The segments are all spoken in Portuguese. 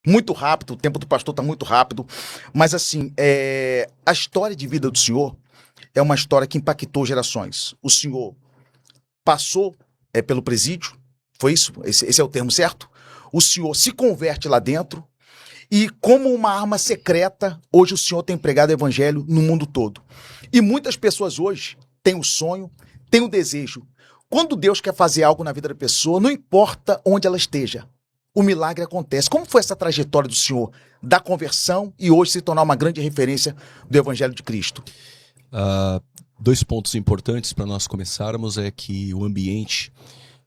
Muito rápido, o tempo do pastor está muito rápido, mas assim, a história de vida do senhor é uma história que impactou gerações. O senhor passou pelo presídio, foi isso? Esse é o termo certo? O senhor se converte lá dentro e, como uma arma secreta, hoje o senhor tem pregado o evangelho no mundo todo. E muitas pessoas hoje têm o sonho, têm o desejo. Quando Deus quer fazer algo na vida da pessoa, não importa onde ela esteja, o milagre acontece. Como foi essa trajetória do senhor da conversão e hoje se tornar uma grande referência do evangelho de Cristo? Dois pontos importantes para nós começarmos é que o ambiente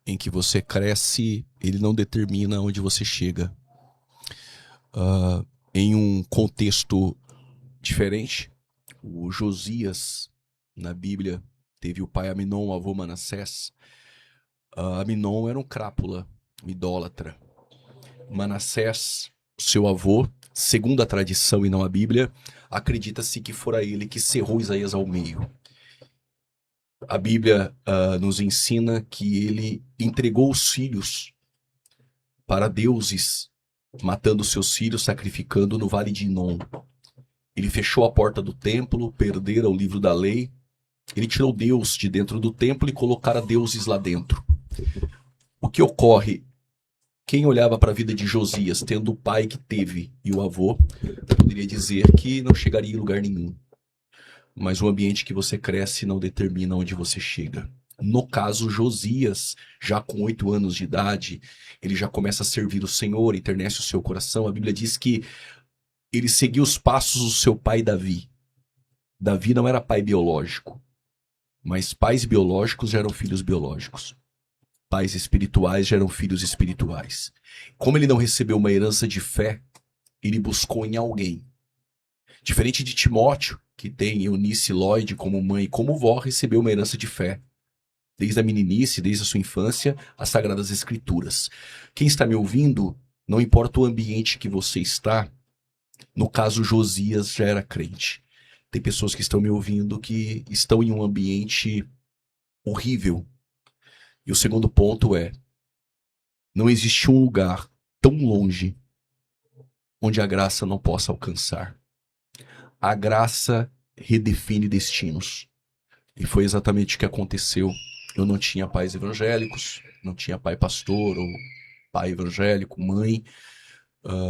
em que você cresce, ele não determina onde você chega. Em um contexto diferente, o Josias, na Bíblia, teve o pai Aminon, o avô Manassés. Aminon era um crápula, um idólatra. Manassés, seu avô, segundo a tradição e não a Bíblia, acredita-se que fora ele que cerrou Isaías ao meio. A Bíblia nos ensina que ele entregou os filhos para deuses, matando seus filhos, sacrificando no vale de Inom. Ele fechou a porta do templo, perdera o livro da lei. Ele tirou Deus de dentro do templo e colocara deuses lá dentro. O que ocorre? Quem olhava para a vida de Josias, tendo o pai que teve e o avô, poderia dizer que não chegaria em lugar nenhum. Mas o ambiente que você cresce não determina onde você chega. No caso, Josias, já com 8 anos de idade, ele já começa a servir o Senhor, enternece o seu coração. A Bíblia diz que ele seguiu os passos do seu pai Davi. Davi não era pai biológico, mas pais biológicos já eram filhos biológicos. Pais espirituais já eram filhos espirituais. Como ele não recebeu uma herança de fé, ele buscou em alguém. Diferente de Timóteo, que tem Eunice Lloyd como mãe e como vó, recebeu uma herança de fé. Desde a meninice, desde a sua infância, as Sagradas Escrituras. Quem está me ouvindo, não importa o ambiente que você está, no caso Josias já era crente. Tem pessoas que estão me ouvindo que estão em um ambiente horrível. E o segundo ponto é, não existe um lugar tão longe onde a graça não possa alcançar. A graça redefine destinos. E foi exatamente o que aconteceu. Eu não tinha pais evangélicos, não tinha pai pastor ou pai evangélico, mãe,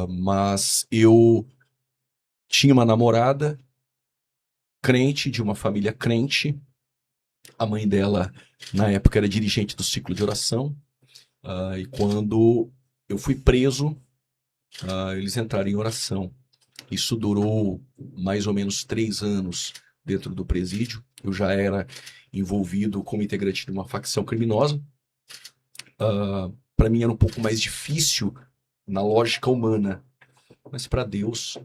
mas eu tinha uma namorada crente, de uma família crente. A mãe dela, na época, era dirigente do ciclo de oração. E quando eu fui preso, eles entraram em oração. Isso durou mais ou menos 3 anos dentro do presídio. Eu já era envolvido como integrante de uma facção criminosa. Para mim era um pouco mais difícil na lógica humana. Mas para Deus,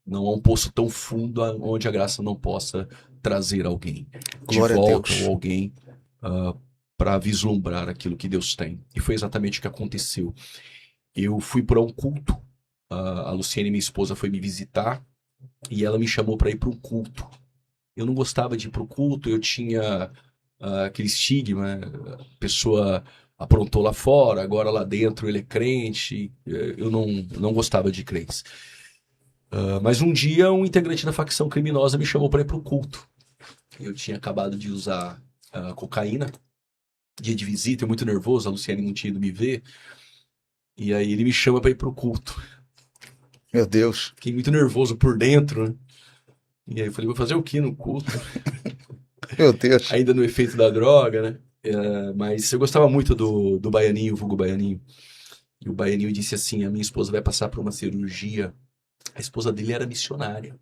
não há um poço tão fundo onde a graça não possa trazer alguém de volta ou alguém para vislumbrar aquilo que Deus tem. E foi exatamente o que aconteceu. Eu fui para um culto. A Luciene, minha esposa, foi me visitar e ela me chamou para ir para um culto. Eu não gostava de ir para o culto, eu tinha aquele estigma, a pessoa aprontou lá fora, agora lá dentro ele é crente. Eu não gostava de crentes. Mas um dia um integrante da facção criminosa me chamou para ir para o culto. Eu tinha acabado de usar cocaína, dia de visita, eu muito nervoso, a Luciene não tinha ido me ver. E aí ele me chama para ir para o culto. Meu Deus. Fiquei muito nervoso por dentro, né? E aí eu falei, vou fazer o que no culto? Meu Deus. Ainda no efeito da droga, né? Mas eu gostava muito do Baianinho, o vulgo Baianinho. E o Baianinho disse assim, a minha esposa vai passar por uma cirurgia. A esposa dele era missionária.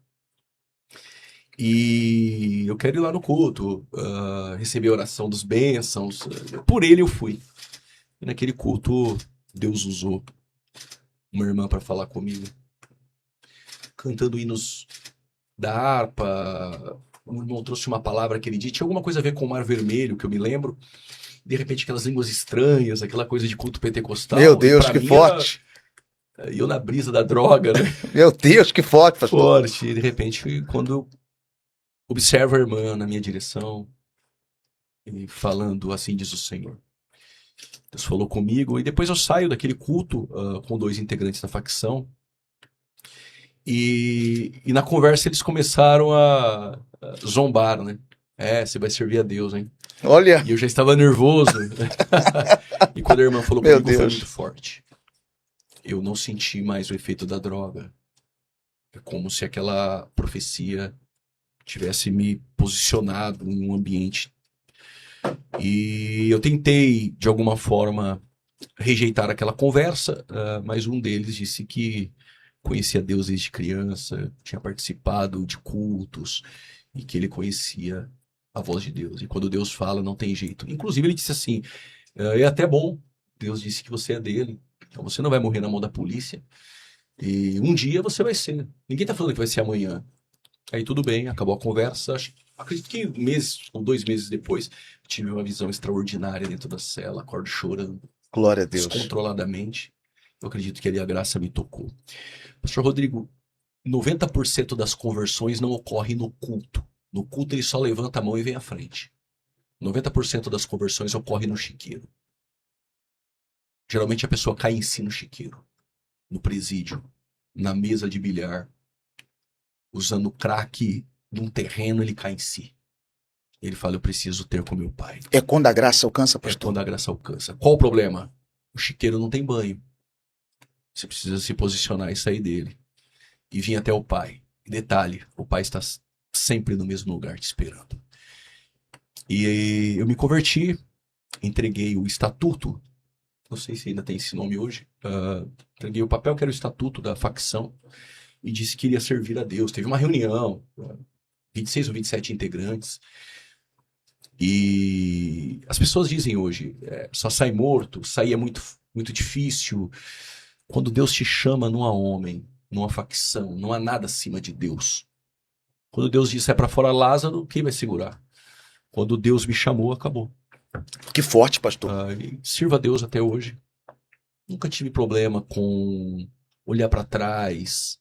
E eu quero ir lá no culto, receber a oração dos bênçãos. Por ele eu fui. E naquele culto, Deus usou uma irmã para falar comigo. Cantando hinos da harpa. O irmão trouxe uma palavra aquele dia. Tinha alguma coisa a ver com o Mar Vermelho, que eu me lembro. De repente, aquelas línguas estranhas, aquela coisa de culto pentecostal. Meu Deus, que forte! E eu na brisa da droga, né? Meu Deus, que forte, pastor. Forte. E de repente, quando eu observo a irmã na minha direção, e falando, assim diz o Senhor. Deus falou comigo. E depois eu saio daquele culto com 2 integrantes da facção. E na conversa eles começaram a zombar, né? Você vai servir a Deus, hein? Olha, E eu já estava nervoso. E quando a irmã falou meu comigo, foi Deus. muito forte. Eu não senti mais o efeito da droga. É como se aquela profecia tivesse me posicionado em um ambiente. E eu tentei, de alguma forma, rejeitar aquela conversa, mas um deles disse que conhecia Deus desde criança, tinha participado de cultos e que ele conhecia a voz de Deus. E quando Deus fala, não tem jeito. Inclusive, ele disse assim: é até bom, Deus disse que você é dele, então você não vai morrer na mão da polícia. E um dia você vai ser. Ninguém tá falando que vai ser amanhã. Aí tudo bem, acabou a conversa. Acredito que meses ou 2 meses depois, tive uma visão extraordinária dentro da cela, acordo chorando Glória a Deus. descontroladamente. Eu acredito que ali a graça me tocou. Pastor Rodrigo, 90% das conversões não ocorrem no culto. No culto ele só levanta a mão e vem à frente. 90% das conversões ocorrem no chiqueiro. Geralmente a pessoa cai em si no chiqueiro, no presídio, na mesa de bilhar, usando crack num terreno, ele cai em si. Ele fala: eu preciso ter com meu pai. É quando a graça alcança, É pastor. quando a graça alcança. Qual o problema? O chiqueiro não tem banho. Você precisa se posicionar e sair dele. E vir até o pai. E detalhe, o pai está sempre no mesmo lugar te esperando. E eu me converti, entreguei o estatuto, não sei se ainda tem esse nome hoje, entreguei o papel que era o estatuto da facção e disse que iria servir a Deus. Teve uma reunião, 26 ou 27 integrantes, e as pessoas dizem hoje, só sai morto, sair é muito, muito difícil. Quando Deus te chama, não há homem, não há facção, não há nada acima de Deus. Quando Deus disse: é para fora Lázaro, quem vai segurar? Quando Deus me chamou, acabou. Que forte, pastor. E sirvo a Deus até hoje. Nunca tive problema com olhar para trás,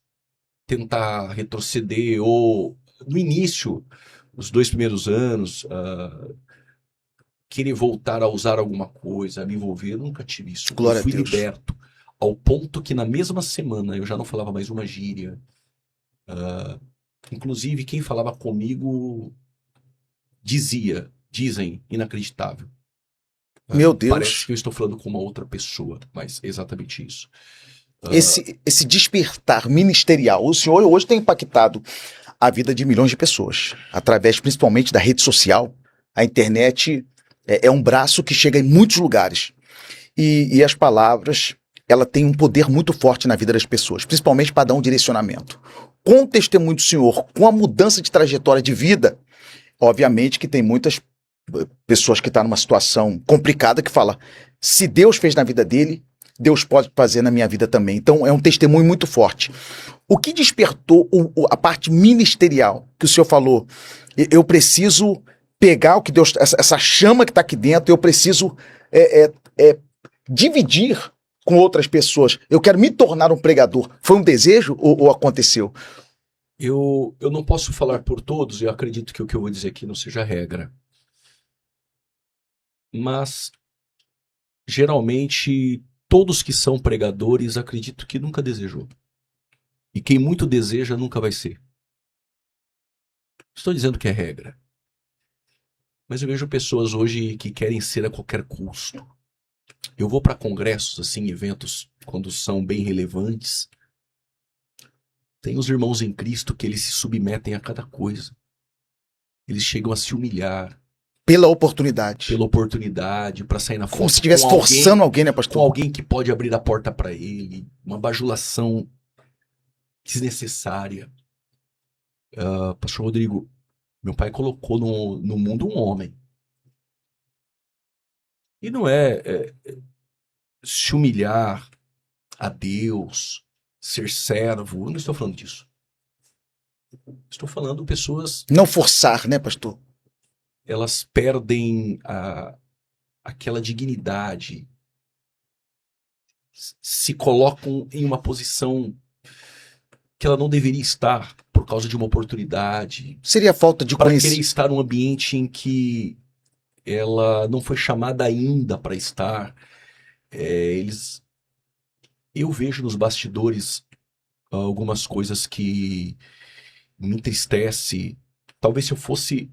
tentar retroceder, ou no início, os 2 primeiros anos, querer voltar a usar alguma coisa, a me envolver. Eu nunca tive isso. Glória Eu fui a Deus. liberto, ao ponto que na mesma semana eu já não falava mais uma gíria. Inclusive, quem falava comigo dizem, inacreditável. Meu Deus. Parece que eu estou falando com uma outra pessoa, mas é exatamente isso. Esse despertar ministerial, o senhor hoje tem impactado a vida de milhões de pessoas, através principalmente da rede social. A internet é um braço que chega em muitos lugares. E as palavras, ela tem um poder muito forte na vida das pessoas, principalmente para dar um direcionamento. Com o testemunho do senhor, com a mudança de trajetória de vida, obviamente que tem muitas pessoas que estão numa situação complicada que falam: se Deus fez na vida dele, Deus pode fazer na minha vida também. Então é um testemunho muito forte. O que despertou a parte ministerial que o senhor falou? Eu preciso pegar o que Deus, essa chama que está aqui dentro, eu preciso dividir com outras pessoas. Eu quero me tornar um pregador. Foi um desejo ou aconteceu? Eu não posso falar por todos, eu acredito que o que eu vou dizer aqui não seja regra. Mas, geralmente, todos que são pregadores, acredito que nunca desejou. E quem muito deseja, nunca vai ser. Estou dizendo que é regra. Mas eu vejo pessoas hoje que querem ser a qualquer custo. Eu vou para congressos, assim, eventos, quando são bem relevantes. Tem os irmãos em Cristo que eles se submetem a cada coisa. Eles chegam a se humilhar. Pela oportunidade. Pela oportunidade, para sair na foto. Como se estivesse forçando alguém, né, pastor? Com alguém que pode abrir a porta para ele. Uma bajulação desnecessária. Pastor Rodrigo, meu pai colocou no mundo um homem. E não se humilhar a Deus, ser servo. Eu não estou falando disso. Estou falando pessoas... Não forçar, né, pastor? Elas perdem aquela dignidade, se colocam em uma posição que ela não deveria estar por causa de uma oportunidade. Seria falta de conhecimento. Para querer estar num ambiente em que ela não foi chamada ainda para estar. Eu vejo nos bastidores algumas coisas que me entristece. Talvez se eu fosse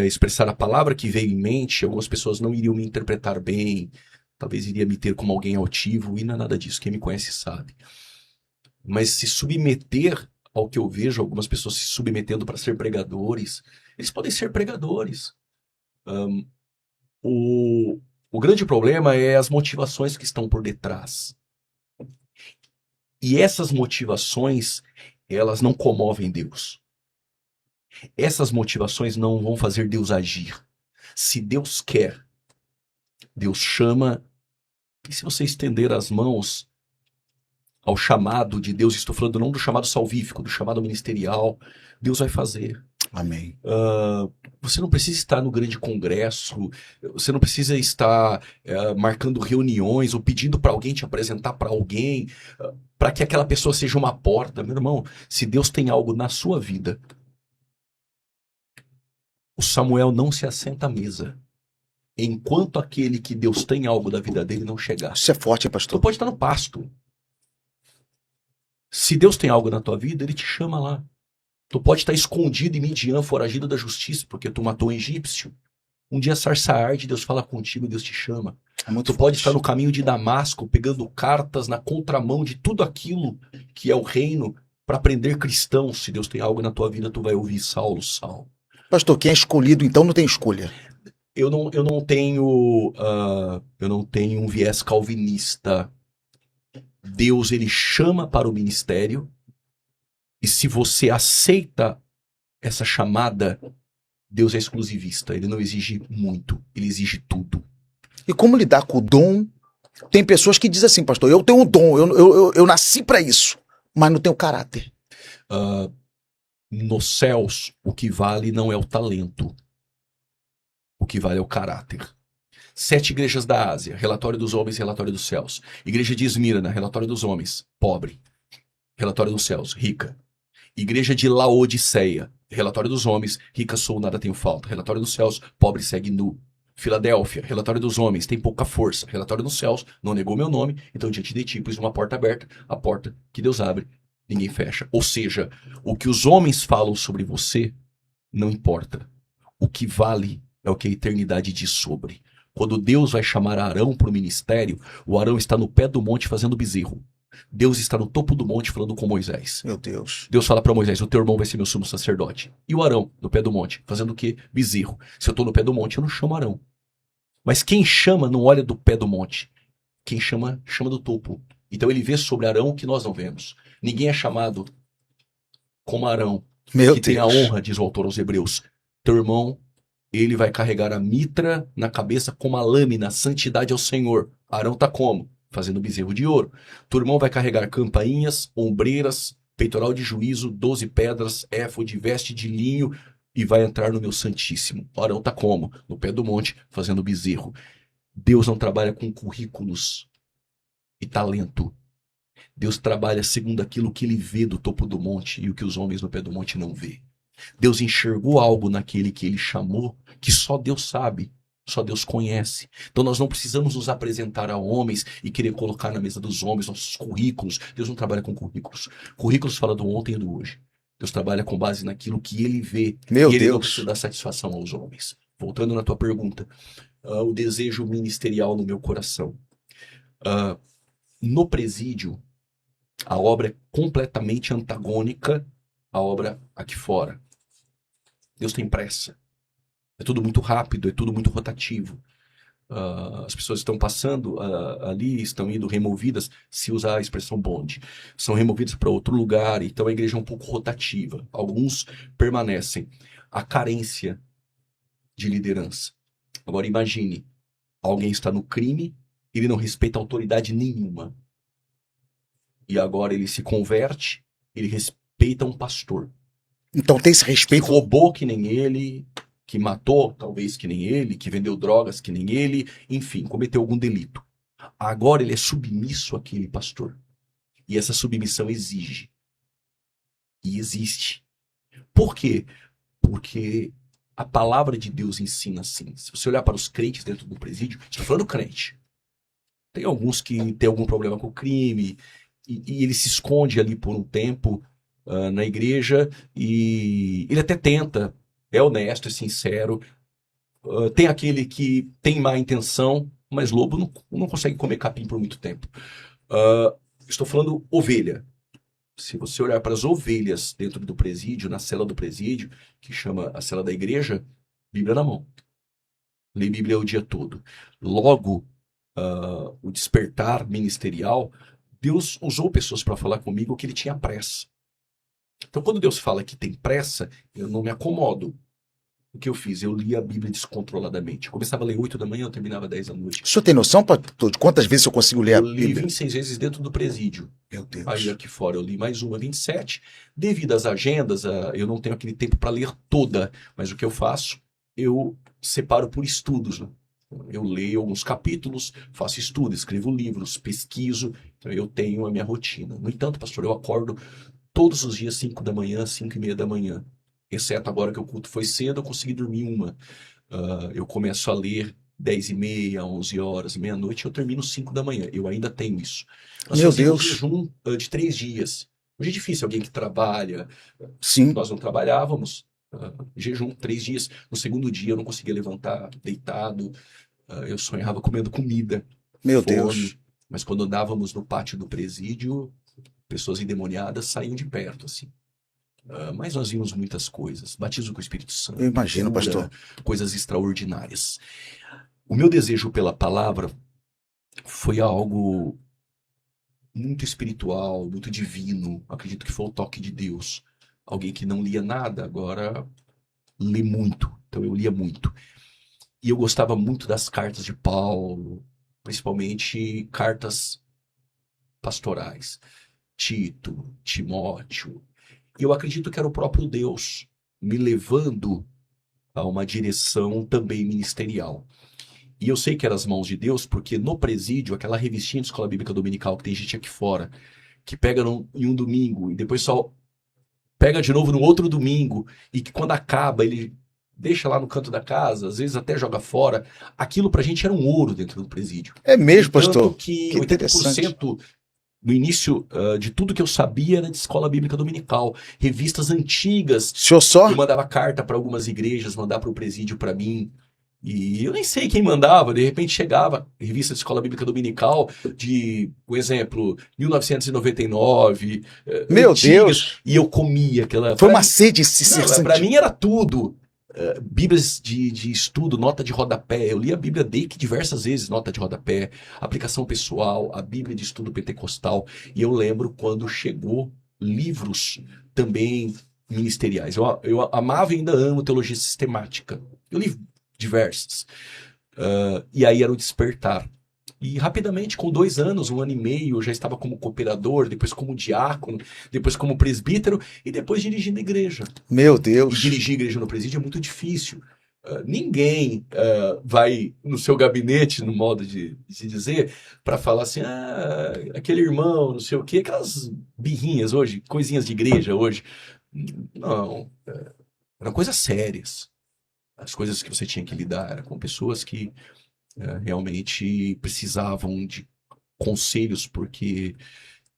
expressar a palavra que veio em mente, algumas pessoas não iriam me interpretar bem, talvez iria me ter como alguém altivo, e não é nada disso, quem me conhece sabe. Mas se submeter ao que eu vejo, algumas pessoas se submetendo para ser pregadores, eles podem ser pregadores. O grande problema é as motivações que estão por detrás. E essas motivações, elas não comovem Deus. Essas motivações não vão fazer Deus agir. Se Deus quer, Deus chama. E se você estender as mãos ao chamado de Deus, estou falando não do chamado salvífico, do chamado ministerial, Deus vai fazer. Amém. Você não precisa estar no grande congresso, você não precisa estar marcando reuniões ou pedindo para alguém te apresentar para alguém, para que aquela pessoa seja uma porta. Meu irmão, se Deus tem algo na sua vida, o Samuel não se assenta à mesa enquanto aquele que Deus tem algo da vida dele não chegar. Isso é forte, hein, Tu pastor? pode estar no pasto. Se Deus tem algo na tua vida, ele te chama lá. Tu pode estar escondido em Midian, foragido da justiça, porque tu matou um egípcio. Um dia sarça arde, Deus fala contigo, Deus te chama. É muito Tu forte. pode estar no caminho de Damasco, pegando cartas na contramão de tudo aquilo que é o reino, para prender cristãos. Se Deus tem algo na tua vida, tu vai ouvir Saulo, Saulo. Pastor, quem é escolhido, então não tem escolha. Eu não tenho um viés calvinista. Deus, ele chama para o ministério, e se você aceita essa chamada, Deus é exclusivista. Ele não exige muito, ele exige tudo. E como lidar com o dom? Tem pessoas que dizem assim, pastor, eu tenho um dom, eu nasci para isso, mas não tenho caráter. Nos céus, o que vale não é o talento. O que vale é o caráter. 7 igrejas da Ásia, relatório dos homens, relatório dos céus. Igreja de Esmirna, relatório dos homens, pobre. Relatório dos céus, rica. Igreja de Laodiceia, relatório dos homens, rica sou, nada tenho falta. Relatório dos céus, pobre segue nu. Filadélfia, relatório dos homens, tem pouca força. Relatório dos céus, não negou meu nome, então diante de ti pus uma porta aberta, a porta que Deus abre, ninguém fecha. Ou seja, o que os homens falam sobre você não importa. O que vale é o que a eternidade diz sobre. Quando Deus vai chamar Arão para o ministério, o Arão está no pé do monte fazendo bezerro. Deus está no topo do monte falando com Moisés. Meu Deus. Deus fala para Moisés, o teu irmão vai ser meu sumo sacerdote. E o Arão, no pé do monte, fazendo o quê? Bezerro. Se eu estou no pé do monte, eu não chamo Arão. Mas quem chama não olha do pé do monte. Quem chama, chama do topo. Então ele vê sobre Arão o que nós não vemos. Ninguém é chamado como Arão, Meu que tem a Deus. honra, diz o autor aos Hebreus. Teu irmão, ele vai carregar a mitra na cabeça como a lâmina, santidade ao Senhor. Arão tá como? Fazendo bezerro de ouro. Teu irmão vai carregar campainhas, ombreiras, peitoral de juízo, 12 pedras, éfode, veste de linho, e vai entrar no meu santíssimo. Arão tá como? No pé do monte, fazendo bezerro. Deus não trabalha com currículos e talento. Deus trabalha segundo aquilo que ele vê do topo do monte e o que os homens no pé do monte não vê. Deus enxergou algo naquele que ele chamou que só Deus sabe, só Deus conhece. Então nós não precisamos nos apresentar a homens e querer colocar na mesa dos homens nossos currículos. Deus não trabalha com currículos. Currículos fala do ontem e do hoje. Deus trabalha com base naquilo que ele vê. Meu e ele não Deus. precisa dar satisfação aos homens. Voltando na tua pergunta, o desejo ministerial no meu coração. No presídio, a obra é completamente antagônica à obra aqui fora. Deus tem pressa. É tudo muito rápido, é tudo muito rotativo. As pessoas estão passando ali, estão indo removidas, se usar a expressão bonde. São removidas para outro lugar, então a igreja é um pouco rotativa. Alguns permanecem. A carência de liderança. Agora imagine, alguém está no crime, ele não respeita autoridade nenhuma. E agora ele se converte, ele respeita um pastor. Então tem esse Que respeito. roubou que nem ele, que matou talvez que nem ele, que vendeu drogas que nem ele, enfim, cometeu algum delito. Agora ele é submisso àquele pastor. E essa submissão exige. E existe. Por quê? Porque a palavra de Deus ensina assim. Se você olhar para os crentes dentro do presídio, estou falando crente. Tem alguns que têm algum problema com o crime, e ele se esconde ali por um tempo na igreja, e ele até tenta, é honesto, é sincero. Tem aquele que tem má intenção, mas lobo não consegue comer capim por muito tempo. Estou falando ovelha. Se você olhar para as ovelhas dentro do presídio, na cela do presídio, que chama a cela da igreja, Bíblia na mão. Lê Bíblia o dia todo. Logo, o despertar ministerial, Deus usou pessoas para falar comigo que ele tinha pressa. Então, quando Deus fala que tem pressa, eu não me acomodo. O que eu fiz? Eu li a Bíblia descontroladamente. Eu começava a ler 8 da manhã, eu terminava 10 da noite. O senhor tem noção, pastor, de quantas vezes eu consigo ler a Eu li Bíblia? 26 vezes dentro do presídio. Meu Deus. Aí aqui fora eu li mais uma, 27. Devido às agendas, eu não tenho aquele tempo para ler toda. Mas o que eu faço? Eu separo por estudos, né? Eu leio alguns capítulos, faço estudo, escrevo livros, pesquiso. Então eu tenho a minha rotina. No entanto, pastor, eu acordo todos os dias 5 da manhã, 5:30 da manhã. Exceto agora que o culto foi cedo, eu consegui dormir uma. Eu começo a ler 10:30, 11 horas, meia-noite, eu termino 5 da manhã. Eu ainda tenho isso. Nós Meu fazemos Deus. jejum de 3 dias. Hoje é difícil alguém que trabalha. Sim. Nós não trabalhávamos. Jejum 3 dias. No segundo dia eu não conseguia levantar deitado. Eu sonhava comendo comida. Meu fome. Deus. Mas quando andávamos no pátio do presídio, pessoas endemoniadas saíam de perto, assim. Mas nós vimos muitas coisas. Batismo com o Espírito Santo. Eu imagino, cura, pastor. Coisas extraordinárias. O meu desejo pela palavra foi algo muito espiritual, muito divino. Acredito que foi o toque de Deus. Alguém que não lia nada, agora lê muito. Então eu lia muito. E eu gostava muito das cartas de Paulo, principalmente cartas pastorais. Tito, Timóteo. E eu acredito que era o próprio Deus me levando a uma direção também ministerial. E eu sei que eram as mãos de Deus, porque no presídio, aquela revistinha de Escola Bíblica Dominical que tem gente aqui fora, que pega em um domingo e depois só pega de novo no outro domingo, e que quando acaba ele deixa lá no canto da casa, às vezes até joga fora. Aquilo pra gente era um ouro dentro do presídio. É mesmo, Tanto pastor? que Que 80% no início de tudo que eu sabia era de Escola Bíblica Dominical. Revistas antigas. O senhor só? Eu mandava carta para algumas igrejas, mandava para o presídio para mim. E eu nem sei quem mandava, de repente chegava revista de Escola Bíblica Dominical de, por exemplo, 1999. Meu antigas, Deus! E eu comia aquela... Foi uma sede se Para mim era tudo. Bíblias de estudo, nota de rodapé. Eu li a Bíblia Dake diversas vezes, nota de rodapé, aplicação pessoal, a Bíblia de estudo pentecostal. E eu lembro quando chegou livros também ministeriais. Eu amava e ainda amo teologia sistemática. Eu li diversas. E aí era o despertar. E rapidamente, com 2 anos, 1 ano e meio, eu já estava como cooperador, depois como diácono, depois como presbítero e depois dirigindo a igreja. Meu E Deus! dirigir a igreja no presídio é muito difícil. Ninguém vai no seu gabinete, no modo de se dizer, para falar assim, aquele irmão, não sei o quê, aquelas birrinhas hoje, coisinhas de igreja hoje. Não, eram coisas sérias. As coisas que você tinha que lidar eram com pessoas que realmente precisavam de conselhos porque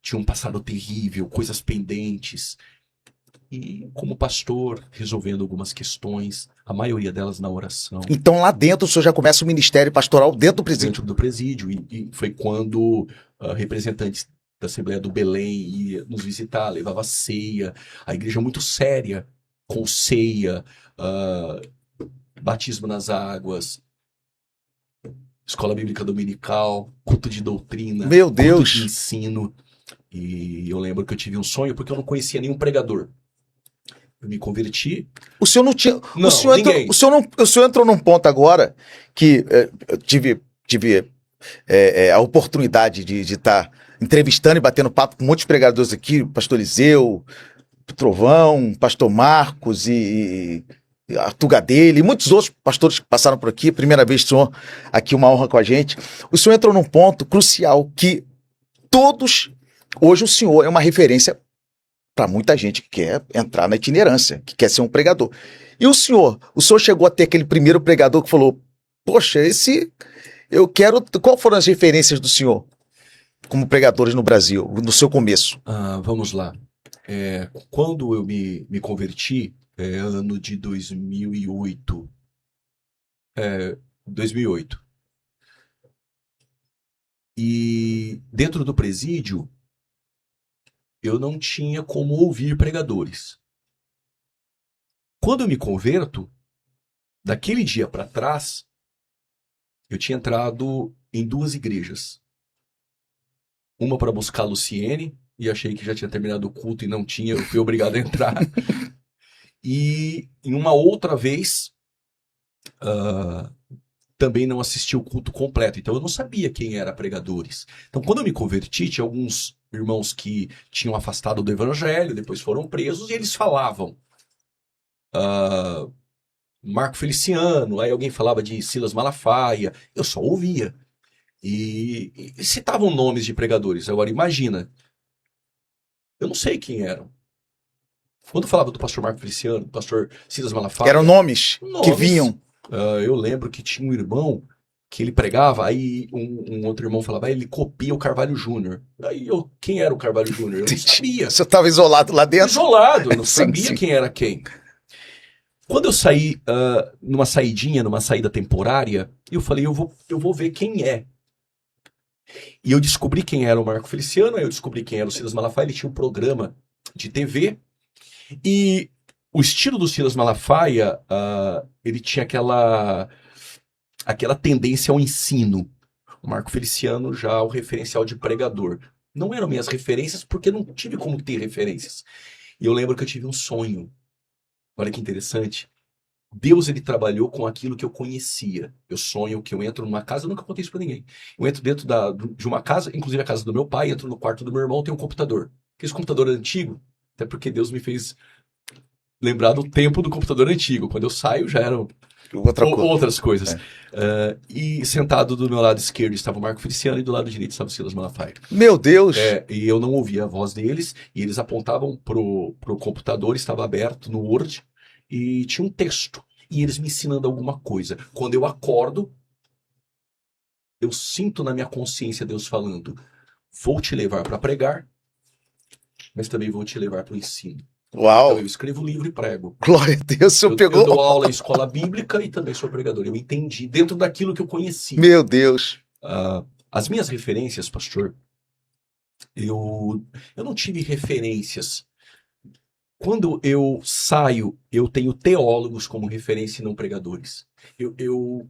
tinham um passado terrível, coisas pendentes. E como pastor, resolvendo algumas questões, a maioria delas na oração. Então lá dentro o senhor já começa o ministério pastoral dentro do presídio. Dentro do presídio. E foi quando representantes da Assembleia do Belém iam nos visitar, levava ceia. A igreja muito séria, com ceia, batismo nas águas, escola bíblica dominical, culto de doutrina, Meu Deus! culto de ensino. E eu lembro que eu tive um sonho porque eu não conhecia nenhum pregador. Eu me converti. O senhor não tinha. Não, o senhor entrou num ponto agora que eu tive a oportunidade de estar entrevistando e batendo papo com muitos pregadores aqui, o pastor Eliseu, o Trovão, o pastor Marcos e Arthur Gadelha, e muitos outros pastores que passaram por aqui. Primeira vez o senhor aqui, uma honra com a gente. O senhor entrou num ponto crucial que hoje o senhor é uma referência para muita gente que quer entrar na itinerância, que quer ser um pregador. E o senhor chegou a ter aquele primeiro pregador que falou, poxa, eu quero... Qual foram as referências do senhor? como pregadores no Brasil, no seu começo? Vamos lá. Quando eu me converti, ano de 2008. 2008. E dentro do presídio, eu não tinha como ouvir pregadores. Quando eu me converto, daquele dia para trás, eu tinha entrado em 2 igrejas. Uma para buscar a Luciene, e achei que já tinha terminado o culto e não tinha, eu fui obrigado a entrar. E em uma outra vez, também não assisti o culto completo. Então eu não sabia quem era pregadores. Então quando eu me converti, tinha alguns irmãos que tinham afastado do evangelho, depois foram presos, e eles falavam Marco Feliciano, aí alguém falava de Silas Malafaia, eu só ouvia. E citavam nomes de pregadores. Agora imagina, eu não sei quem eram. Quando falava do pastor Marco Feliciano, do pastor Silas Malafaia... Eram nomes que vinham. Eu lembro que tinha um irmão que ele pregava, aí um outro irmão falava, ele copia o Carvalho Júnior. Aí quem era o Carvalho Júnior? Eu não sabia. Você estava isolado lá dentro? Isolado, eu não Sim, sabia sim. quem era quem. Quando eu saí numa saída temporária, eu falei, eu vou ver quem é. E eu descobri quem era o Marco Feliciano, aí eu descobri quem era o Silas Malafaia, ele tinha um programa de TV, e o estilo do Silas Malafaia, ele tinha aquela tendência ao ensino. O Marco Feliciano já o referencial de pregador. Não eram minhas referências, porque não tive como ter referências. E eu lembro que eu tive um sonho. Olha que interessante. Deus, ele trabalhou com aquilo que eu conhecia. Eu sonho que eu entro numa casa, eu nunca contei isso pra ninguém. Eu entro dentro de uma casa, inclusive a casa do meu pai, entro no quarto do meu irmão, tem um computador. Esse computador antigo, até porque Deus me fez lembrar do tempo do computador antigo. Quando eu saio, já eram outras coisas. E sentado do meu lado esquerdo estava o Marco Feliciano e do lado direito estava o Silas Malafaia. Meu Deus! E eu não ouvia a voz deles, e eles apontavam pro computador, estava aberto no Word, e tinha um texto, e eles me ensinando alguma coisa. Quando eu acordo, eu sinto na minha consciência Deus falando, vou te levar para pregar, mas também vou te levar para o ensino. Uau! Então eu escrevo livro e prego. Glória a Deus, eu dou aula em escola bíblica e também sou pregador. Eu entendi dentro daquilo que eu conheci. Meu Deus! As minhas referências, pastor, eu não tive referências. Quando eu saio, eu tenho teólogos como referência e não pregadores. Eu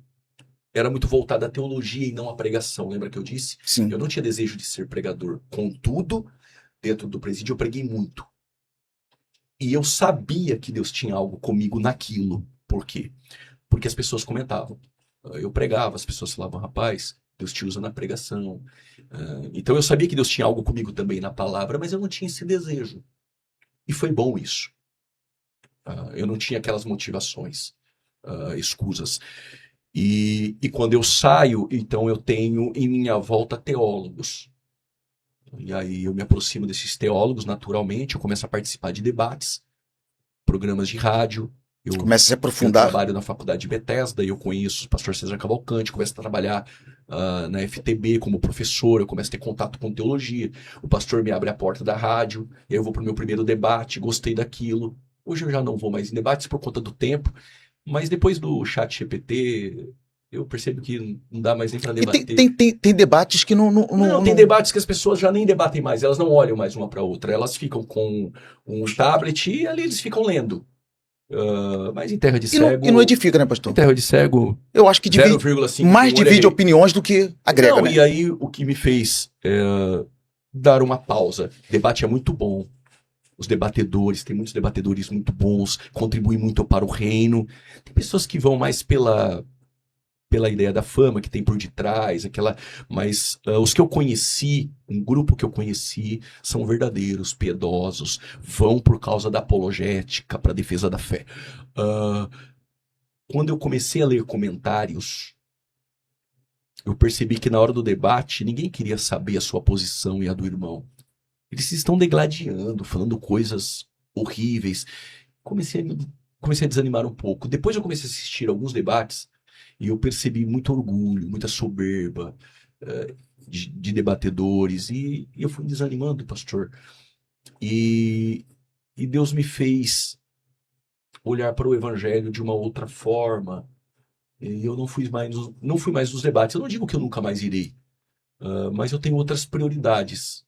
era muito voltado à teologia e não à pregação, lembra que eu disse? Sim. Eu não tinha desejo de ser pregador. Contudo, dentro do presídio eu preguei muito. E eu sabia que Deus tinha algo comigo naquilo. Por quê? Porque as pessoas comentavam. Eu pregava, as pessoas falavam, rapaz, Deus te usa na pregação. Então eu sabia que Deus tinha algo comigo também na palavra, mas eu não tinha esse desejo. E foi bom isso. Eu não tinha aquelas motivações escusas. E quando eu saio, então eu tenho em minha volta teólogos. E aí eu me aproximo desses teólogos naturalmente, eu começo a participar de debates, programas de rádio. Eu começa a se aprofundar. Eu trabalho na faculdade de Bethesda, eu conheço o pastor César Cavalcante, começo a trabalhar na FTB como professor, eu começo a ter contato com teologia. O pastor me abre a porta da rádio, eu vou para o meu primeiro debate, gostei daquilo. Hoje eu já não vou mais em debates por conta do tempo, mas depois do chat GPT, eu percebo que não dá mais nem para debater. Tem debates que não... Tem debates que as pessoas já nem debatem mais, elas não olham mais uma para outra, elas ficam com um tablet e ali eles ficam lendo. Mas em terra de cego... E não edifica, né, pastor? Em terra de cego... Eu acho que mais divide opiniões do que agrega, né? E aí o que me fez dar uma pausa. Debate é muito bom. Os debatedores, tem muitos debatedores muito bons, contribuem muito para o reino. Tem pessoas que vão mais pela ideia da fama que tem por detrás, mas os que eu conheci, um grupo que eu conheci, são verdadeiros, piedosos, vão por causa da apologética, para a defesa da fé. Quando eu comecei a ler comentários, eu percebi que na hora do debate, ninguém queria saber a sua posição e a do irmão. Eles estão degladiando, falando coisas horríveis. Comecei a desanimar um pouco. Depois eu comecei a assistir alguns debates, e eu percebi muito orgulho, muita soberba. de debatedores, e eu fui desanimando, pastor. E Deus me fez olhar para o evangelho de uma outra forma. E eu não fui mais nos debates. Eu não digo que eu nunca mais irei, mas eu tenho outras prioridades.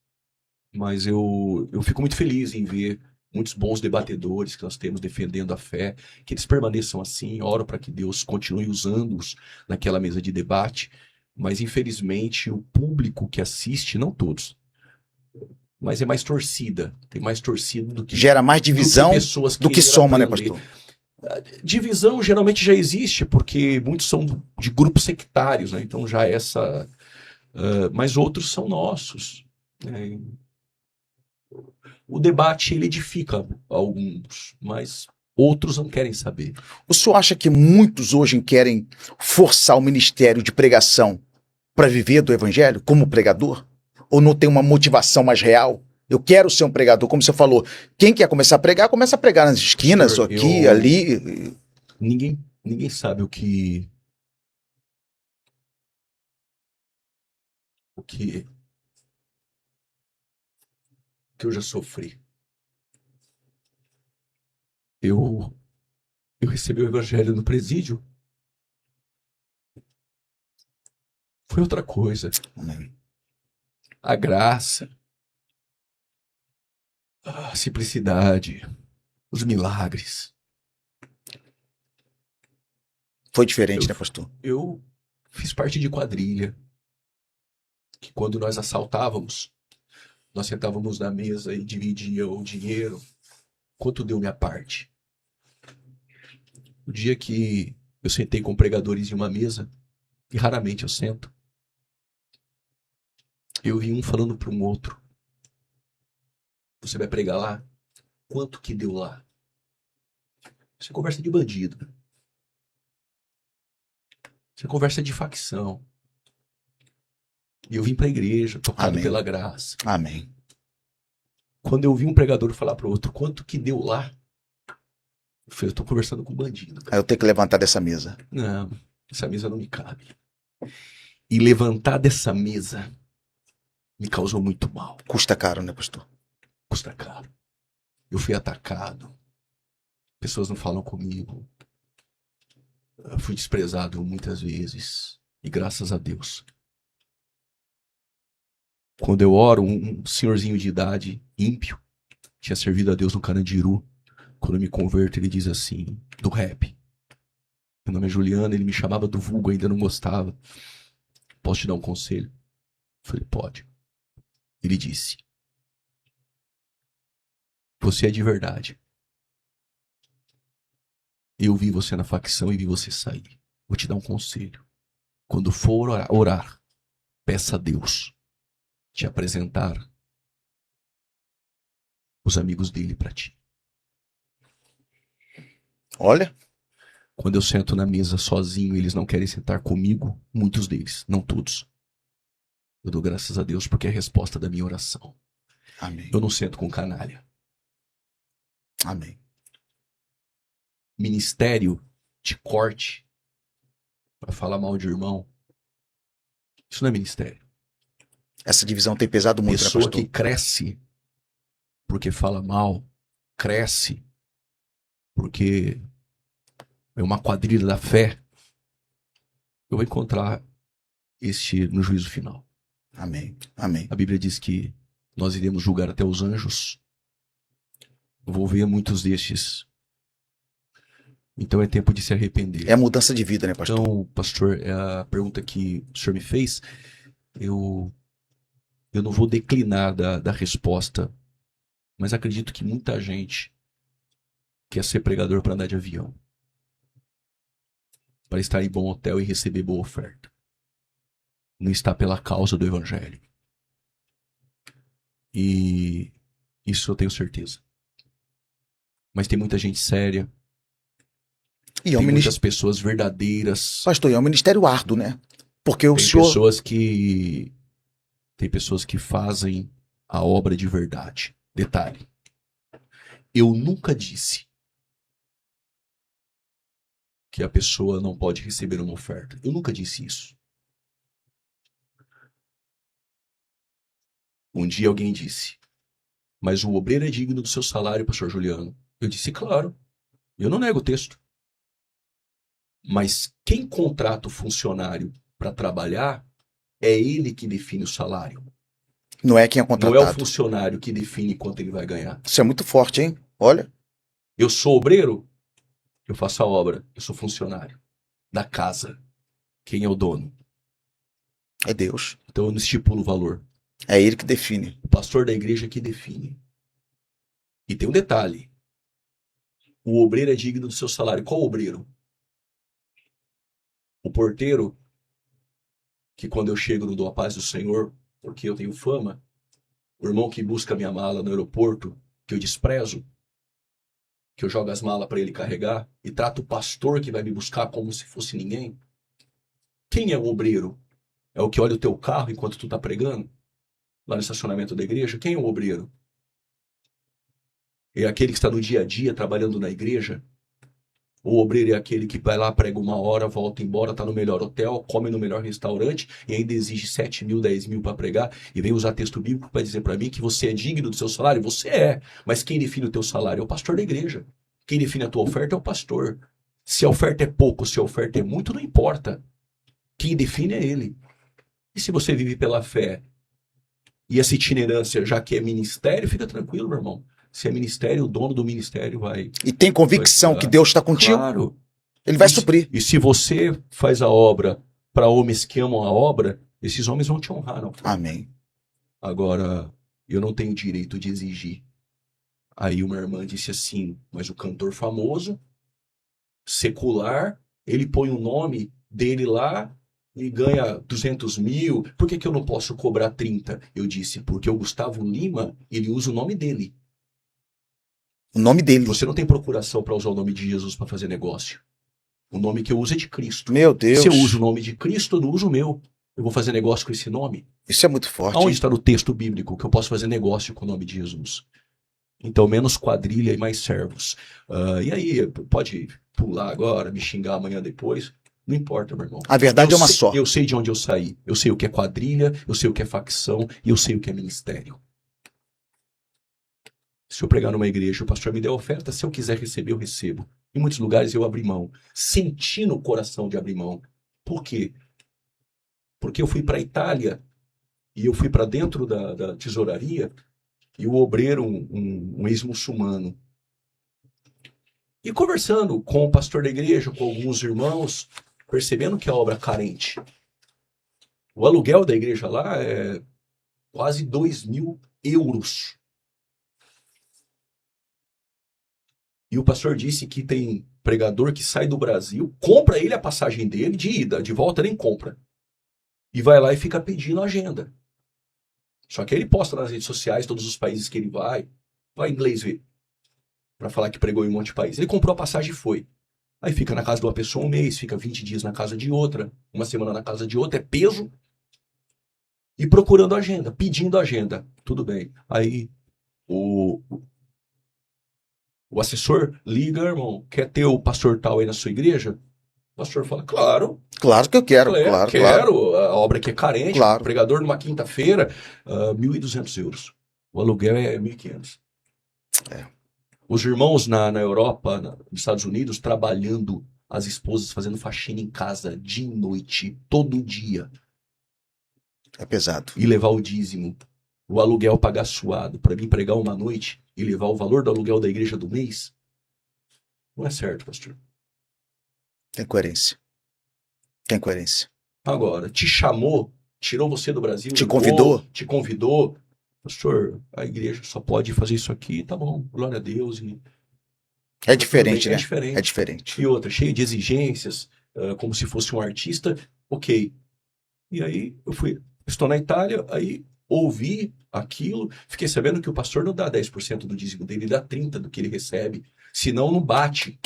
Mas eu fico muito feliz em ver muitos bons debatedores que nós temos defendendo a fé, que eles permaneçam assim. Oro para que Deus continue usando-os naquela mesa de debate. Mas, infelizmente, o público que assiste, não todos, mas é mais torcida. Tem mais torcida do que, Gera mais divisão pessoas do que querendo soma, né, aprender. pastor? Divisão geralmente já existe, porque muitos são de grupos sectários, né? Então já essa. Mas outros são nossos, né? O debate ele edifica alguns, mas outros não querem saber. O senhor acha que muitos hoje querem forçar o ministério de pregação para viver do evangelho como pregador? Ou não tem uma motivação mais real? Eu quero ser um pregador, como você falou. Quem quer começar a pregar, começa a pregar nas esquinas, Senhor, aqui, ali. Ninguém sabe o que eu já sofri. Eu recebi o evangelho no presídio. Foi outra coisa. Amém. A graça, a simplicidade, os milagres. Foi diferente, né, pastor? Eu fiz parte de quadrilha, que quando nós assaltávamos, nós sentávamos na mesa e dividia o dinheiro. Quanto deu minha parte? O dia que eu sentei com pregadores em uma mesa, e raramente eu sento, eu vi um falando para um outro: você vai pregar lá? Quanto que deu lá? Isso é conversa de bandido. Isso é conversa de facção. E eu vim para a igreja, tocado Amém. pela graça. Amém. Quando eu vi um pregador falar para o outro: quanto que deu lá? Eu falei: eu tô conversando com um bandido. Aí eu tenho que levantar dessa mesa. Não, essa mesa não me cabe. E levantar dessa mesa me causou muito mal. Custa caro, né, pastor? Custa caro. Eu fui atacado. Pessoas não falam comigo. Eu fui desprezado muitas vezes. E graças a Deus. Quando eu oro, um senhorzinho de idade, ímpio, tinha servido a Deus no Carandiru. Quando eu me converto, ele diz assim, do rap: meu nome é Juliano, ele me chamava do vulgo, ainda não gostava. Posso te dar um conselho? Eu falei: pode. Ele disse: você é de verdade. Eu vi você na facção e vi você sair. Vou te dar um conselho. Quando for orar, peça a Deus te apresentar os amigos dele para ti. Olha. Quando eu sento na mesa sozinho, eles não querem sentar comigo, muitos deles, não todos. Eu dou graças a Deus porque é a resposta da minha oração. Amém. Eu não sento com canalha. Amém. Ministério de corte para falar mal de irmão, isso não é ministério. Essa divisão tem pesado muito, Pessoa né, pastor? que cresce porque fala mal, cresce porque é uma quadrilha da fé, eu vou encontrar este no juízo final. Amém. Amém. A Bíblia diz que nós iremos julgar até os anjos. Eu vou ver muitos destes. Então é tempo de se arrepender. É mudança de vida, né, pastor? Então, pastor, a pergunta que o senhor me fez, eu não vou declinar da resposta, mas acredito que muita gente quer ser pregador para andar de avião, para estar em bom hotel e receber boa oferta. Não está pela causa do evangelho. E isso eu tenho certeza. Mas tem muita gente séria, E tem muitas pessoas verdadeiras. Pastor, é um ministério árduo, né? Porque o senhor... Tem pessoas que fazem a obra de verdade. Detalhe: eu nunca disse que a pessoa não pode receber uma oferta. Eu nunca disse isso. Um dia alguém disse, mas o obreiro é digno do seu salário, pastor Juliano. Eu disse, claro, eu não nego o texto. Mas quem contrata o funcionário para trabalhar é ele que define o salário. Não é quem é Não é o contratado. funcionário que define quanto ele vai ganhar. Isso é muito forte, hein? Olha. Eu sou obreiro, eu faço a obra. Eu sou funcionário da casa. Quem é o dono? É Deus. Então eu não estipulo o valor. É ele que define. O pastor da igreja que define. E tem um detalhe. O obreiro é digno do seu salário. Qual obreiro? O porteiro, que quando eu chego não dou a paz do Senhor, porque eu tenho fama. O irmão que busca minha mala no aeroporto, que eu desprezo, que eu jogo as malas para ele carregar, e trato o pastor que vai me buscar como se fosse ninguém. Quem é o obreiro? É o que olha o teu carro enquanto tu tá pregando? Lá no estacionamento da igreja? Quem é o obreiro? É aquele que está no dia a dia trabalhando na igreja? O obreiro é aquele que vai lá, prega 1 hora, volta embora, tá no melhor hotel, come no melhor restaurante e ainda exige 7 mil, 10 mil para pregar e vem usar texto bíblico para dizer para mim que você é digno do seu salário? Você é, mas quem define o teu salário é o pastor da igreja. Quem define a tua oferta é o pastor. Se a oferta é pouco, se a oferta é muito, não importa. Quem define é ele. E se você vive pela fé e essa itinerância, já que é ministério, fica tranquilo, meu irmão. Se é ministério, o dono do ministério vai... E tem convicção que Deus está contigo? Claro. Ele vai suprir. E se você faz a obra para homens que amam a obra, esses homens vão te honrar, não? Amém. Agora, eu não tenho direito de exigir. Aí uma irmã disse assim, mas o cantor famoso, secular, ele põe o nome dele lá e ganha 200 mil. Por que eu não posso cobrar 30? Eu disse, porque o Gustavo Lima, ele usa o nome dele. O nome dele. Você não tem procuração para usar o nome de Jesus para fazer negócio. O nome que eu uso é de Cristo. Meu Deus. Se eu uso o nome de Cristo, eu não uso o meu. Eu vou fazer negócio com esse nome. Isso é muito forte. Aonde está no texto bíblico que eu posso fazer negócio com o nome de Jesus? Então, menos quadrilha e mais servos. E aí, pode pular agora, me xingar amanhã depois. Não importa, meu irmão. A verdade é uma só. Eu sei de onde eu saí. Eu sei o que é quadrilha, eu sei o que é facção e eu sei o que é ministério. Se eu pregar numa igreja, o pastor me der oferta, se eu quiser receber, eu recebo. Em muitos lugares eu abri mão. Senti no coração de abrir mão. Por quê? Porque eu fui para a Itália e eu fui para dentro da tesouraria e o obreiro, um ex-muçulmano. E conversando com o pastor da igreja, com alguns irmãos, percebendo que a obra é carente. O aluguel da igreja lá é quase 2.000 euros. E o pastor disse que tem pregador que sai do Brasil, compra ele a passagem dele de ida, de volta nem compra. E vai lá e fica pedindo agenda. Só que ele posta nas redes sociais todos os países que ele vai em inglês ver, para falar que pregou em um monte de país. Ele comprou a passagem e foi. Aí fica na casa de uma pessoa 1 mês, fica 20 dias na casa de outra, 1 semana na casa de outra, é peso. E procurando agenda, pedindo agenda. Tudo bem. Aí o assessor liga, irmão, quer ter o pastor tal aí na sua igreja? O pastor fala, claro. Claro que eu quero, claro. A obra que é carente, Claro. O pregador numa quinta-feira, 1.200 euros. O aluguel é 1.500. Os irmãos na Europa, nos Estados Unidos, trabalhando, as esposas fazendo faxina em casa, de noite, todo dia. É pesado. E levar o dízimo. O aluguel pagar suado, para mim pregar uma noite e levar o valor do aluguel da igreja do mês, não é certo, pastor. Tem coerência. Tem coerência. Agora, te chamou, tirou você do Brasil, Te convidou. Te convidou. Pastor, a igreja só pode fazer isso aqui, tá bom, glória a Deus. É diferente, bem, né? É diferente. É diferente. E outra, cheio de exigências, como se fosse um artista, ok. E aí, estou na Itália, aí ouvi aquilo, fiquei sabendo que o pastor não dá 10% do dízimo dele, ele dá 30% do que ele recebe, senão não bate.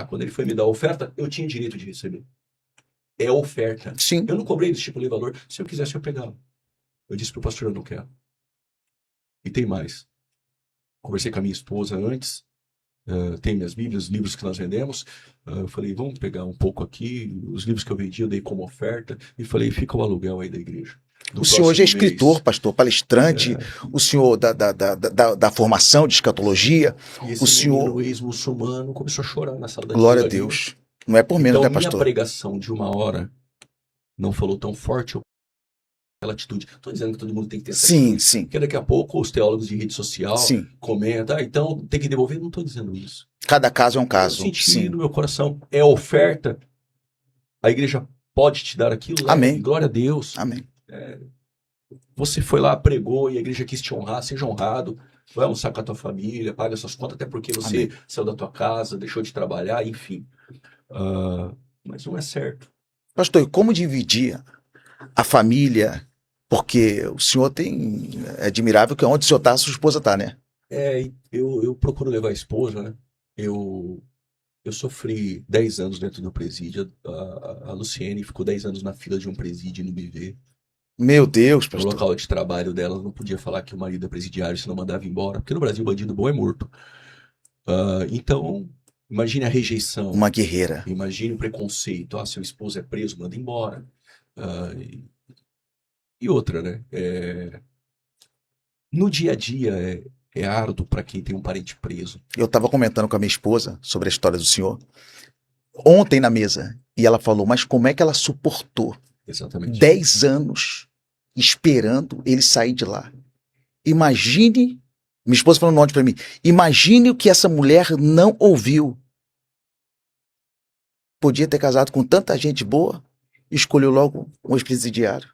Quando ele foi me dar a oferta, eu tinha direito de receber. É oferta. Sim. Eu não cobrei esse tipo de valor. Se eu quisesse, eu pegava. Eu disse para o pastor, eu não quero. E tem mais. Conversei com a minha esposa antes, tem minhas bíblias, livros que nós vendemos. Eu falei, vamos pegar um pouco aqui, os livros que eu vendi eu dei como oferta, e falei, fica o aluguel aí da igreja. O senhor hoje é próximo mês. escritor, pastor, palestrante, o senhor da formação de escatologia, E esse o senhor... menino ex-muçulmano começou a chorar na sala da Glória a diretoria. Deus. Não é por menos, Então, né, minha pastor? pregação de 1 hora não falou tão forte aquela atitude. Estou dizendo que todo mundo tem que ter essa Sim, atitude. sim, Porque daqui a pouco os teólogos de rede social sim. comentam, então tem que devolver. Não estou dizendo isso. Cada caso é um Eu caso. senti Sim. no meu coração, é oferta. A igreja pode te dar aquilo, leve, Amém. glória a Deus. Amém. Você foi lá, pregou e a igreja quis te honrar, seja honrado. Vai almoçar com a tua família, paga suas contas, até porque você Amém. saiu da tua casa, deixou de trabalhar, enfim. Mas não é certo. Pastor, e como dividir a família? Porque o senhor tem... É admirável que onde o senhor está, a sua esposa está, né? Eu procuro levar a esposa, né? Eu sofri 10 anos dentro do presídio. A Luciene ficou 10 anos na fila de um presídio no BV. Meu Deus, No pastor. local de trabalho dela, não podia falar que o marido é presidiário, senão mandava embora. Porque no Brasil, bandido bom é morto. Então, imagine a rejeição. Uma guerreira. Imagine o preconceito. Seu esposo é preso, manda embora. E outra, né? No dia a dia é árduo para quem tem um parente preso. Eu estava comentando com a minha esposa sobre a história do senhor ontem na mesa. E ela falou, mas como é que ela suportou Exatamente. 10 anos esperando ele sair de lá? Imagine, minha esposa falando ontem para mim, imagine o que essa mulher não ouviu. Podia ter casado com tanta gente boa, escolheu logo um ex-presidiário.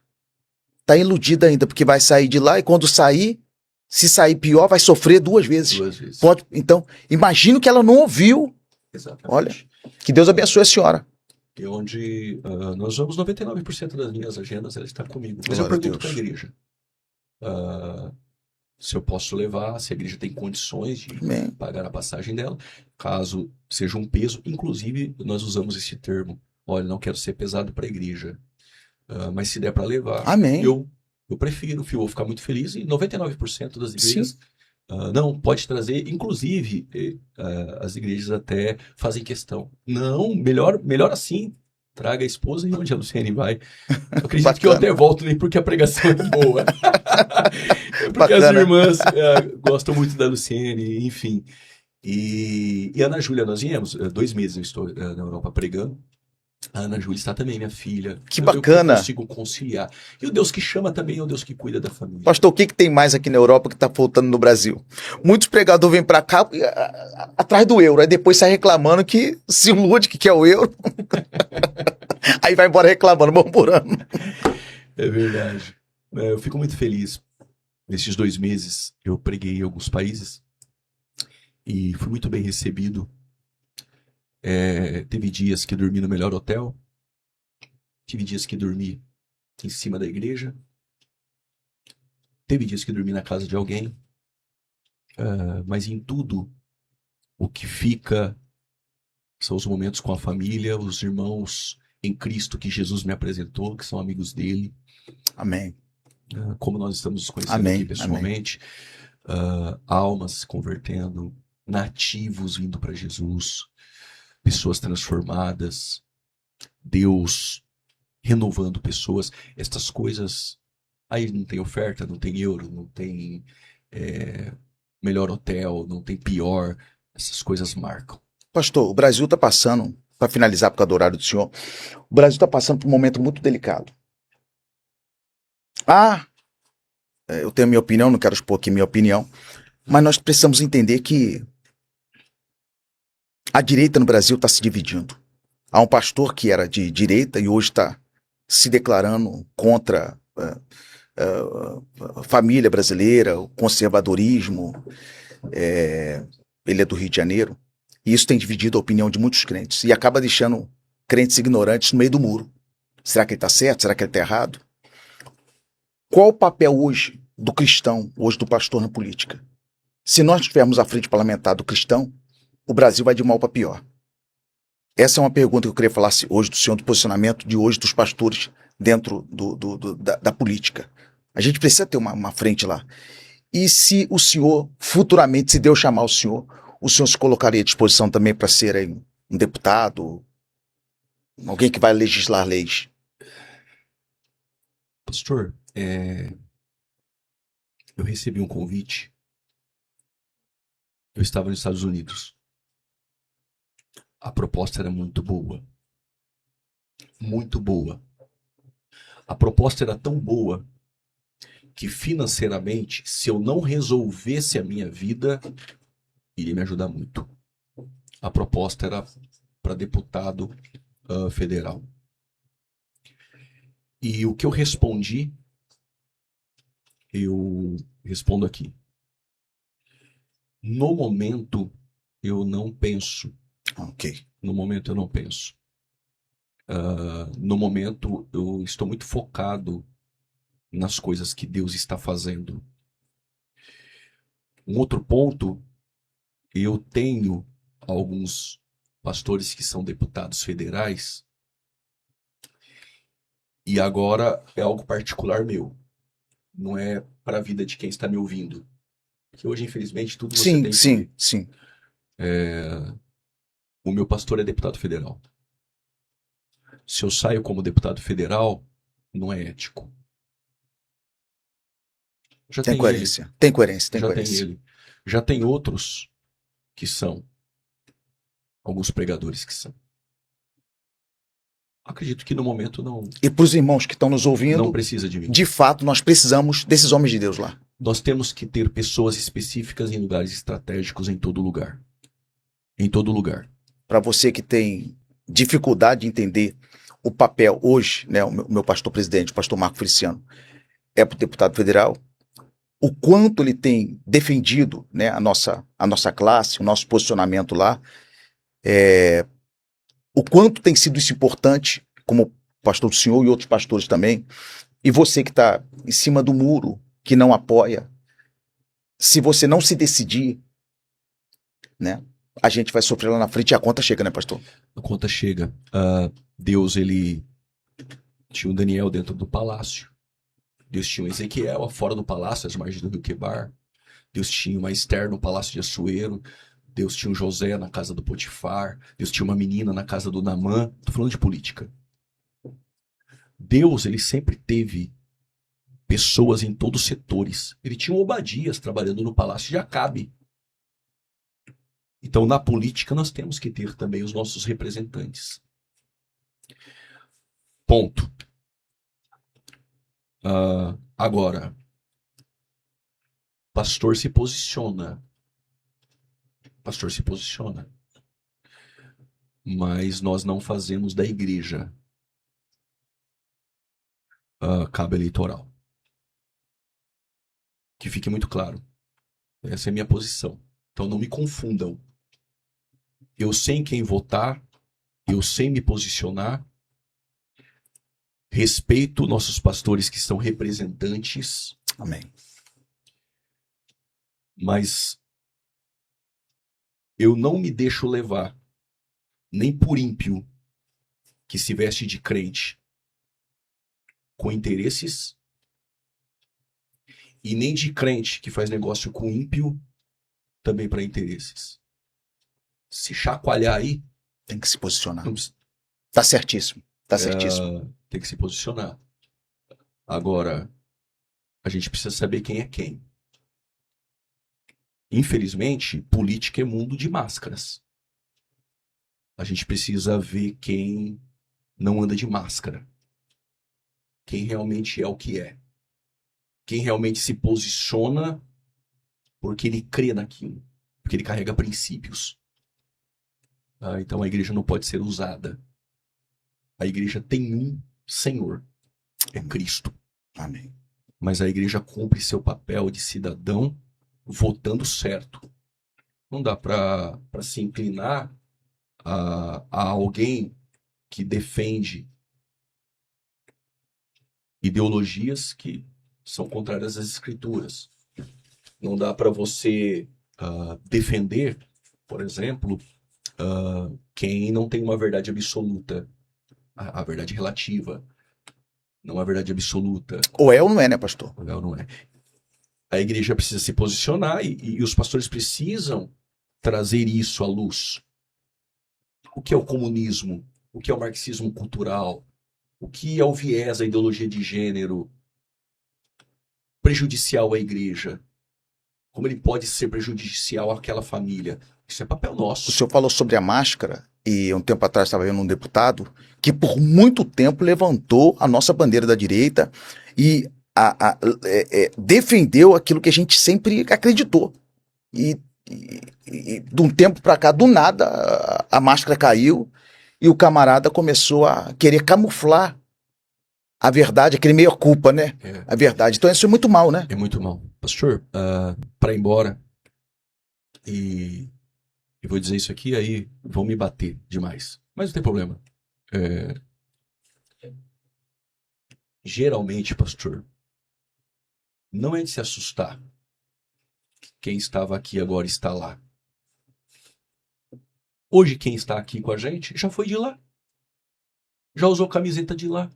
Tá iludida ainda, porque vai sair de lá e quando sair, se sair pior, vai sofrer 2 vezes. 2 vezes. Então, imagine o que ela não ouviu. Exatamente. Olha, que Deus abençoe a senhora. E onde nós vamos 99% das minhas agendas, ela está comigo. Mas Glória a eu pergunto Deus. para a igreja se eu posso levar, se a igreja tem condições de Amém. pagar a passagem dela, caso seja um peso. Inclusive, nós usamos esse termo. Olha, não quero ser pesado para a igreja, mas se der para levar, Amém. eu prefiro, vou ficar muito feliz. E 99% das igrejas não, pode trazer. Inclusive, as igrejas até fazem questão. Não, melhor assim. Traga a esposa e onde a Luciene vai. Eu acredito que eu até volto nem porque a pregação é boa. Porque as irmãs gostam muito da Luciene, enfim. E a Ana Júlia, nós viemos, 2 meses eu estou na Europa pregando. A Ana Júlia está também, minha filha. Que bacana. Eu consigo conciliar. E o Deus que chama também é o Deus que cuida da família. Pastor, o que tem mais aqui na Europa que está faltando no Brasil? Muitos pregadores vêm para cá atrás do euro, aí depois sai reclamando que se ilude que é o euro. Aí vai embora reclamando, murmurando. É verdade. Eu fico muito feliz. Nesses 2 meses eu preguei em alguns países e fui muito bem recebido. Teve dias que dormi no melhor hotel, tive dias que dormi em cima da igreja, teve dias que dormi na casa de alguém, mas em tudo o que fica são os momentos com a família, os irmãos em Cristo que Jesus me apresentou, que são amigos dele. Amém. Como nós estamos nos conhecendo Amém. aqui pessoalmente, almas se convertendo, nativos vindo para Jesus, pessoas transformadas, Deus renovando pessoas. Estas coisas, aí não tem oferta, não tem euro, não tem melhor hotel, não tem pior, essas coisas marcam. Pastor, o Brasil está passando, para finalizar por causa do horário do senhor, o Brasil está passando por um momento muito delicado. Eu tenho a minha opinião, não quero expor aqui minha opinião, mas nós precisamos entender que a direita no Brasil está se dividindo. Há um pastor que era de direita e hoje está se declarando contra a família brasileira, o conservadorismo. Ele é do Rio de Janeiro. E isso tem dividido a opinião de muitos crentes. E acaba deixando crentes ignorantes no meio do muro. Será que ele está certo? Será que ele está errado? Qual o papel hoje do cristão, hoje do pastor na política? Se nós tivermos a frente parlamentar do cristão, o Brasil vai de mal para pior. Essa é uma pergunta que eu queria falar hoje do senhor, do posicionamento de hoje dos pastores dentro da política. A gente precisa ter uma frente lá. E se o senhor, futuramente, se Deus chamar o senhor se colocaria à disposição também para ser aí um deputado, alguém que vai legislar leis? Pastor, Eu recebi um convite. Eu estava nos Estados Unidos. A proposta era muito boa. Muito boa. A proposta era tão boa que financeiramente, se eu não resolvesse a minha vida, iria me ajudar muito. A proposta era para deputado federal. E o que eu respondi, eu respondo aqui. No momento, eu não penso. Ok. No momento, eu não penso. No momento, eu estou muito focado nas coisas que Deus está fazendo. Um outro ponto, eu tenho alguns pastores que são deputados federais e agora é algo particular meu. Não é para a vida de quem está me ouvindo. Porque hoje, infelizmente, tudo você Sim, tem sim, que... sim. O meu pastor é deputado federal. Se eu saio como deputado federal, não é ético. Já Tem tem ele. coerência. Tem coerência, tem Já tem coerência. ele. Já tem outros que são. Alguns pregadores que são. Acredito que no momento não E para os irmãos que estão nos ouvindo, precisa de mim. de fato, nós precisamos desses homens de Deus lá. Nós temos que ter pessoas específicas em lugares estratégicos em todo lugar. Em todo lugar. Para você que tem dificuldade de entender o papel hoje, né, o meu pastor presidente, o pastor Marco Feliciano, é para o deputado federal, o quanto ele tem defendido, né, a nossa classe, o nosso posicionamento lá, o quanto tem sido isso importante, como pastor do senhor e outros pastores também, e você que está em cima do muro, que não apoia, se você não se decidir, né, a gente vai sofrer lá na frente e a conta chega, né, pastor? A conta chega. Deus, ele tinha um Daniel dentro do palácio. Deus tinha um Ezequiel fora do palácio, às margens do rio Quebar. Deus tinha uma Esther no palácio de Assuero. Deus tinha um José na casa do Potifar. Deus tinha uma menina na casa do Naamã. Tô falando de política. Deus, ele sempre teve pessoas em todos os setores. Ele tinha um Obadias trabalhando no palácio de Acabe. Então, na política, nós temos que ter também os nossos representantes. Ponto. Agora, pastor se posiciona. Pastor se posiciona. Mas nós não fazemos da igreja cabo eleitoral. Que fique muito claro. Essa é a minha posição. Então não me confundam. Eu sei em quem votar, eu sei me posicionar, respeito nossos pastores que são representantes. Amém. Mas eu não me deixo levar, nem por ímpio que se veste de crente com interesses, e nem de crente que faz negócio com ímpio também para interesses. Se chacoalhar aí, tem que se posicionar. não precisa- Tá certíssimo. Tá certíssimo. tem que se posicionar. Agora, a gente precisa saber quem é quem. Infelizmente, política é mundo de máscaras. A gente precisa ver quem não anda de máscara. Quem realmente é o que é. Quem realmente se posiciona porque ele crê naquilo. Porque ele carrega princípios. Então a igreja não pode ser usada. A igreja tem um Senhor. É Cristo. Amém. Mas a igreja cumpre seu papel de cidadão votando certo. Não dá para se inclinar a alguém que defende ideologias que são contrárias às escrituras. Não dá para você defender, por exemplo, quem não tem uma verdade absoluta. A verdade relativa. Não a verdade absoluta. Ou é ou não é, né, pastor? Ou é ou não é. A igreja precisa se posicionar e os pastores precisam trazer isso à luz. O que é o comunismo? O que é o marxismo cultural? O que é o viés, a ideologia de gênero? prejudicial à igreja? Como ele pode ser prejudicial àquela família? Isso é papel O nosso. senhor falou sobre a máscara, e um tempo atrás estava vendo um deputado que por muito tempo levantou a nossa bandeira da direita e defendeu aquilo que a gente sempre acreditou. E de um tempo para cá, do nada, a máscara caiu e o camarada começou a querer camuflar a verdade, aquele meia-culpa, né? É. A verdade. Então isso é muito mal, né? É muito mal. Pastor, para ir embora, e eu vou dizer isso aqui, aí vão me bater demais. Mas não tem problema. Geralmente, pastor, não é de se assustar. Quem estava aqui agora está lá. Hoje quem está aqui com a gente já foi de lá. Já usou camiseta de lá.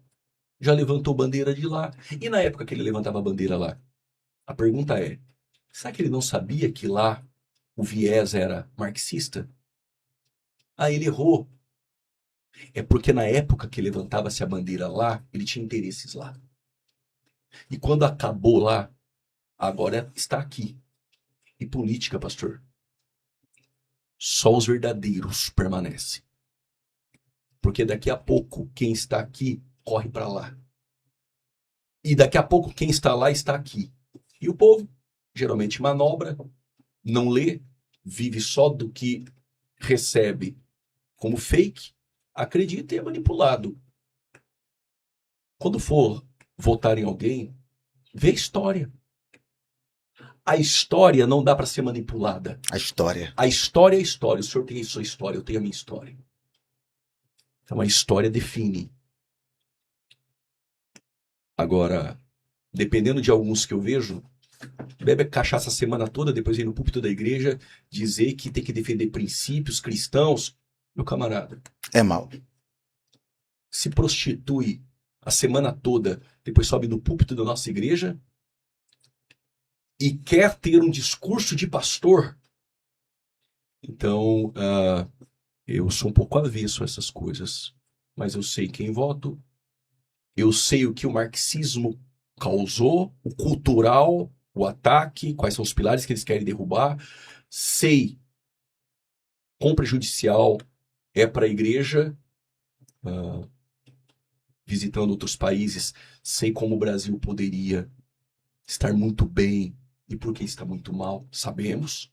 Já levantou bandeira de lá. E na época que ele levantava a bandeira lá, a pergunta é, será que ele não sabia que lá o viés era marxista? Ah, ele errou. É porque na época que levantava-se a bandeira lá, ele tinha interesses lá. E quando acabou lá, agora está aqui. E política, pastor, só os verdadeiros permanecem. Porque daqui a pouco, quem está aqui, corre para lá. E daqui a pouco, quem está lá, está aqui. E o povo, geralmente manobra, não lê, vive só do que recebe como fake, acredita e é manipulado. Quando for votar em alguém, vê a história. A história não dá para ser manipulada. A história. A história é a história. O senhor tem a sua história, eu tenho a minha história. Então a história define. Agora, dependendo de alguns que eu vejo, bebe cachaça a semana toda, depois vem no púlpito da igreja dizer que tem que defender princípios cristãos. Meu camarada, É mal. se prostitui a semana toda, depois sobe no púlpito da nossa igreja e quer ter um discurso de pastor. Então, eu sou um pouco avesso a essas coisas, mas eu sei quem voto, eu sei o que o marxismo causou, o cultural, o ataque, quais são os pilares que eles querem derrubar, sei quão prejudicial é para a igreja, visitando outros países, sei como o Brasil poderia estar muito bem e por que está muito mal, sabemos.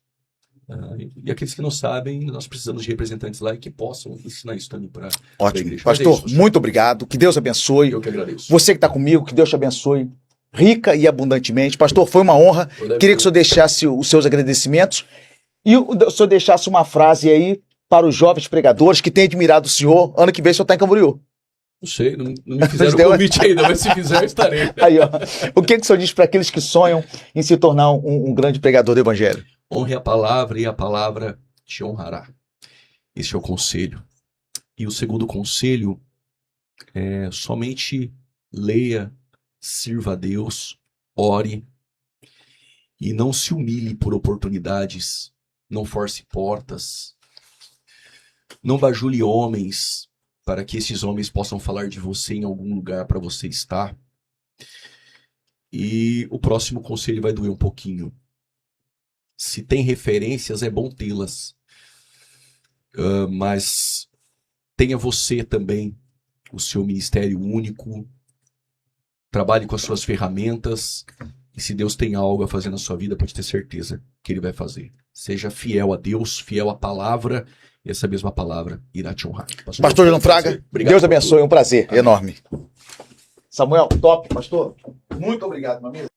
E aqueles que não sabem, nós precisamos de representantes lá e que possam ensinar isso também para a Ótimo. igreja. Pastor, muito obrigado. Que Deus abençoe. Eu que agradeço. Você que está comigo, que Deus te abençoe rica e abundantemente. Pastor, foi uma honra. Queria que o senhor deixasse os seus agradecimentos e o senhor deixasse uma frase aí para os jovens pregadores que têm admirado o senhor. Ano que vem o senhor está em Camboriú. Não sei, não me fizeram o convite ainda, mas se fizer eu estarei. Aí, ó. O que o senhor diz para aqueles que sonham em se tornar um grande pregador do evangelho? Honre a palavra e a palavra te honrará. Esse é o conselho. E o segundo conselho é somente leia, sirva a Deus, ore e não se humilhe por oportunidades, não force portas, não bajule homens para que esses homens possam falar de você em algum lugar para você estar. E o próximo conselho vai doer um pouquinho. Se tem referências, é bom tê-las. Mas tenha você também o seu ministério único. Trabalhe com as suas ferramentas. E se Deus tem algo a fazer na sua vida, pode ter certeza que Ele vai fazer. Seja fiel a Deus, fiel à palavra. E essa mesma palavra irá te honrar. Pastor João Fraga, Deus abençoe. É um prazer enorme. Samuel, top. Pastor, muito obrigado, meu amigo.